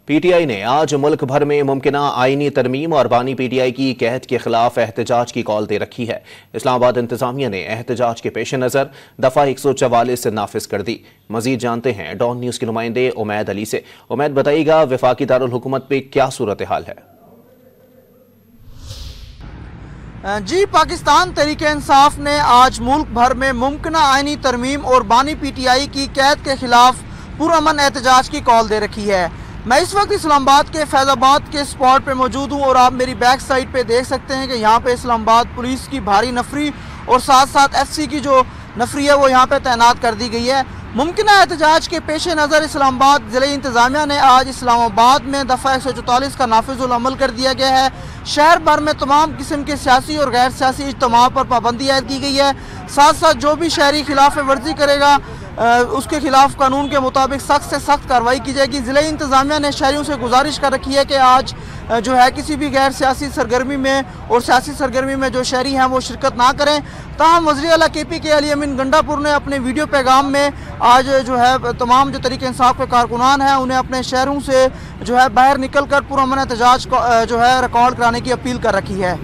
PTI ने आज मुल्क भर में मुमकिना आईनी तरमीम और बानी PTI की कहत के खिलाफ एहतजाज की कॉल दे रखी है। इस्लामाबाद इंतजामिया ने एहतजाज के पेश नज़र दफ़ा 144 नाफिज कर दी। मजीद जानते हैं डॉन न्यूज़ के नुमाइंदे उमैद अली से। उमैद, बताइएगा वफाकी दारुल हुकूमत पे क्या सूरत हाल है? जी, पाकिस्तान तहरीक इंसाफ ने आज मुल्क भर में मुमकिना आईनी तरमीम और बानी PTI की कैद के खिलाफ पुरअमन एहतजाज की कॉल दे रखी है। मैं इस वक्त इस्लामाबाद के फैज़ाबाद के स्पॉट पे मौजूद हूँ और आप मेरी बैक साइड पे देख सकते हैं कि यहाँ पे इस्लामाबाद पुलिस की भारी नफरी और साथ साथ FC की जो नफरी है वो यहाँ पे तैनात कर दी गई है। मुमकिन एहतजाज के पेश नज़र इस्लामाबाद ज़िले इंतज़ामिया ने आज इस्लामाबाद में दफ़ा 144 का नाफिजुल अमल कर दिया गया है। शहर भर में तमाम किस्म के सियासी और गैर सियासी इज्तिमा पर पाबंदी आयद की गई है। साथ साथ जो भी शहरी खिलाफ वर्जी करेगा उसके खिलाफ कानून के मुताबिक सख्त से सख्त कार्रवाई की जाएगी। ज़िले इंतज़ामिया ने शहरियों से गुजारिश कर रखी है कि आज जो है किसी भी गैर सियासी सरगर्मी में और सियासी सरगर्मी में जो शहरी हैं वो शिरकत ना करें। ताहम वज़ीर आला KP के अली अमीन गंडापुर ने अपने वीडियो पैगाम में आज जो है तमाम जो तरीके इंसाफ के कारकुनान हैं उन्हें अपने शहरों से जो है बाहर निकल कर पुरअमन एहतजाज जो है रिकॉर्ड कराने की अपील कर रखी है।